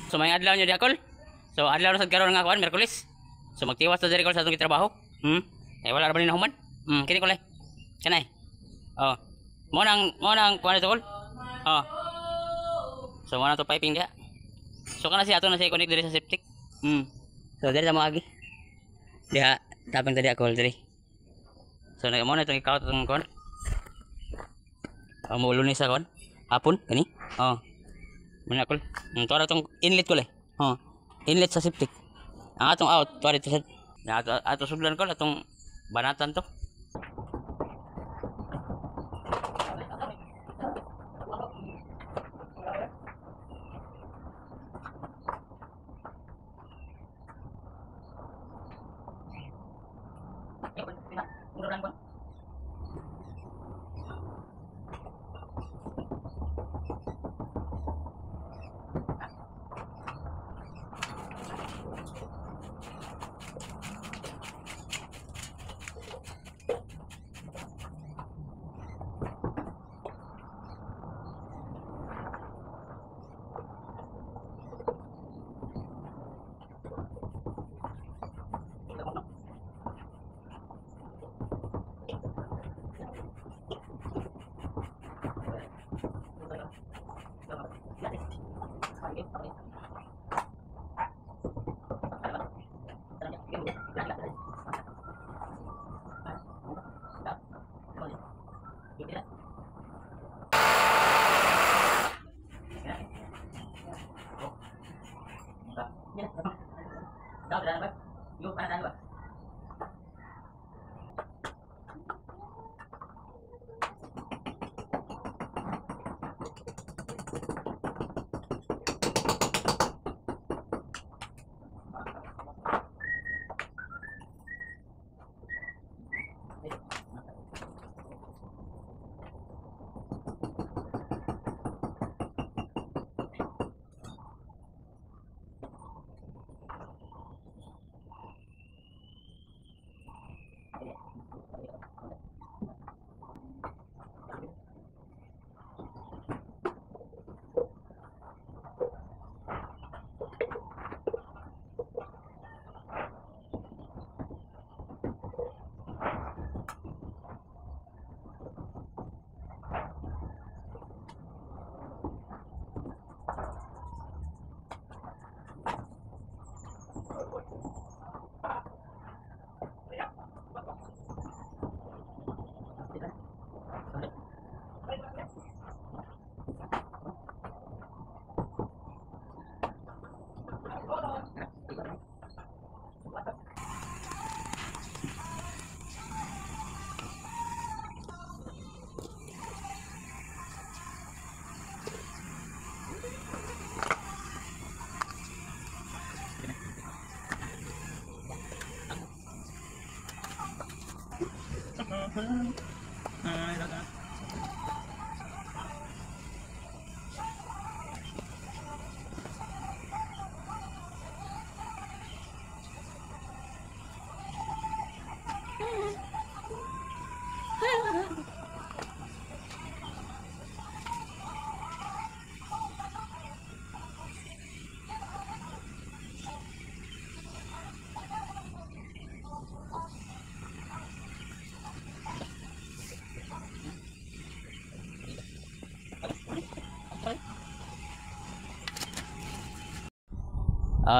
So may adlaw nyo diakol. So adlaw na sad karon nga kuan Miyerkules. So magtiwas ta diri kol sa atong trabaho. Eh wala ra ba ni nahuman? Kini kol eh. Kanay. Oh. Mo nang kuan ito kol. Oh. So mo na to piping dia. So kana si ato na siya connect diri sa septic. So diri ta mo agi. Diha tapang tadi ako diri. So mo na itong ikaw itong kuan. Mulo ni sa kuan. Hapon kani. Oh. Mana kol. Tuwa itong inlet kol eh. Oh. Inlet sa septic. Ang atong out tuwa dito sa ato sudlan kol atong banatan to.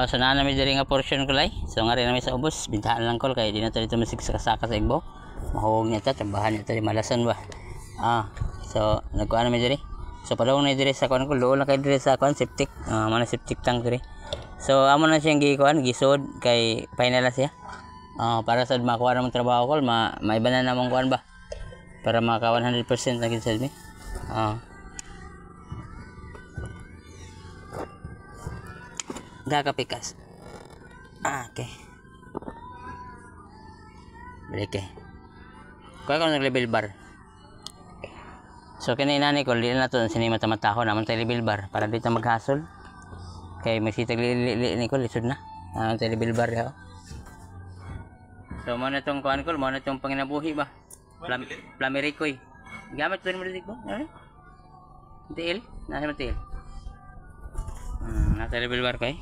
So naa namin diri nga portion ko lay. So nga rin namin sa ubos, bintahan lang kol kay di na to dito masigsaka sa igbo. Mahuwag niya ta, tambahan niya ta di malasan ba. So nagkuan namin diri. So padung na diri sa kuan ko, luol na kay diri sa kuan septic, mana septic tank diri. So amo na siyang gikuan, gisod kay final na siya. Para sad makuha namang trabaho kol, maiba na namang kuan ba. Para maka 100% na gid sad mi. Gagapikas. Okay. Balik eh. Kuha ko ng level bar. So kini inani ko, di na to sini mata-mataho naman tayo level bar para dito maghasol. Kay magsitag ni ko lisod na. Tayo level bar ha. So mo na tong kuan ko, mo na tong panginabuhi ba. Plamerikoy. Gamit to ni mo dito ko. Tiil, nasa tiil. Nasa level bar kay.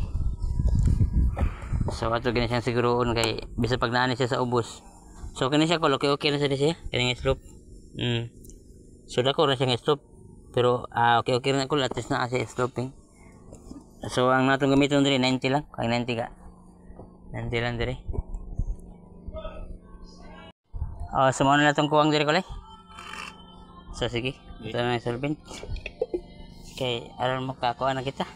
So ato gani siyang siguroon kay bisa pag naani siya sa ubos. So kani siya kol okay na siya kani nga slope. So dako na siya nga slope. Pero okay na kol at least na siya sloping. So ang natong gamiton diri 90 lang, kay 90 ka. 90 lang diri. So mo na natong kuwang diri kol. So sige, ito na yung solvent. Okay, aron makakuha na kita.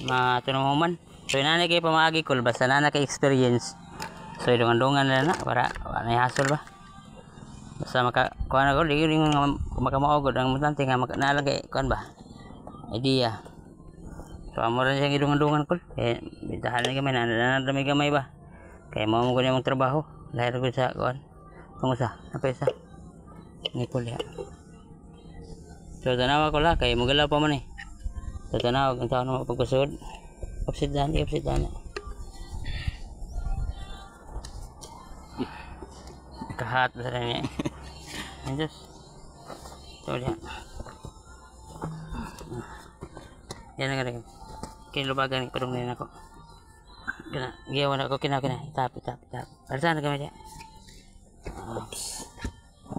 Matunaw man. So inana kay pamaagi kol basta na kay experience. So idungan-dungan na para wala hassle ba. Basta makakuha na kol, di makamaugod ang mutante nga nalang kay kuan ba. Idea. So amo rin siyang idungan-dungan kol. Eh bitahan ni gamay na gamay ba. Kay mao mo gani mong trabaho. Lahir ko sa kuan. Tungo sa, apa isa? Ni kol ya. So tanawa ko la kay mugalaw pa man eh. So tanawa ang taon mo pagkusod. Upside down. Kahat sa niya. Anjos. So ya. Yan nga rin. Kinubagan ko dong nina ko. Kina, giyawan ako kina. Tap. Arsan na kami diya.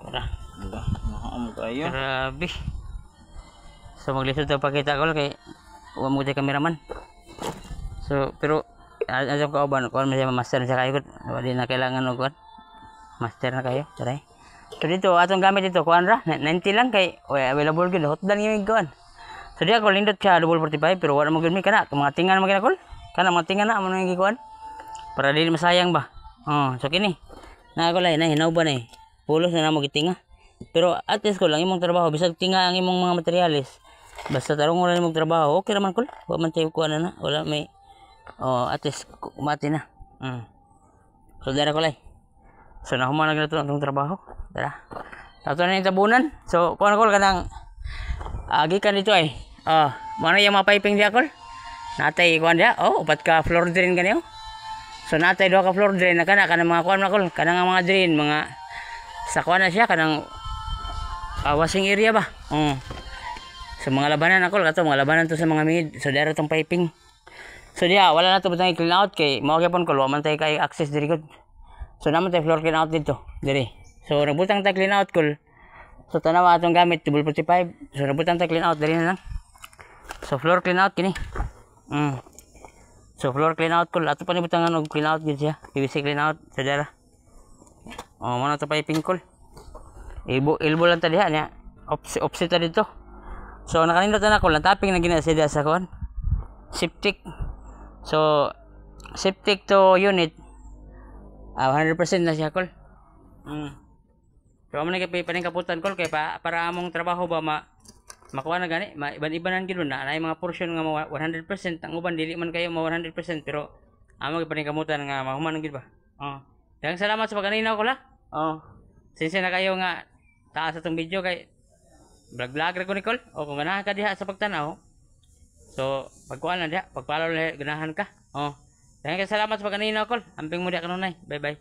Tara. Mahal tayo. Grabe. So maglisod tayo pakita ko kay huwag mo tayo kameraman. So pero alam ko ba kung may master na siya kayo hindi na kailangan o kuan master na kayo tara. So dito atong gamit dito kuan ra 90 lang kay available gid hot lang yung kuan. So di ako lindot siya double 45 pero wala mo gid mi kana mga tingan mga kol kana mga tingan na mo nang kuan para dili masayang ba. So kini na ko lay na hinaw ba na pulos na mo gitinga. Pero at least ko lang imong trabaho bisag tinga ang imong mga materialis. Basta tarong wala nimong trabaho, okay naman kol. Wa man tayo kuha na wala may at least kumati na. So dara ko lay. So nahuman na ginato ang trabaho. Dara. Ato na yung tabunan. So kuha na kol kanang gikan dito ay. Mano yung mga piping diya kol? Natay kuha diya. Upat ka floor drain kaniyo. So natay duha ka floor drain na kanang mga kuha na kol. Kanang mga drain, mga sa kuha na siya kanang washing area ba. So mga labanan ako kato mga labanan to sa mga mid. So dara tong piping. So diha wala na to butang clean out kay mao gyapon ko man tay kay access diri gud. So naman tay floor clean out dito diri. So nagbutang tay clean out kol. So tanawa atong gamit double 45. So nagbutang tay clean out diri na lang. So floor clean out kini. So floor clean out kol ato pa ni butangan og clean out gid siya. PVC clean out sa dara. Mo na to piping kol. Elbow lang ta diha niya. Offset ta dito. So nakanindot na ako lang tapping na ginasida sa kon. Septic. So septic to unit 100% na siya kol. So amo na kay paning kaputan kol kay para among trabaho ba makuha na gani, iban-ibanan gid na ay mga portion nga 100% ang uban dili man kayo 100% pero amo kay paning kamutan nga mahuman gid ba. Daghang salamat sa pagkaninaw ko la. Sinsya na kayo nga taas atong video kay vlog ra ko Nicole o kung ganahan ka diha sa pagtanaw. So pagkuan na diha, pagpalo na ganahan ka. Daghang salamat sa pagkaninaw Col. Amping mo diha kanunay. Bye bye.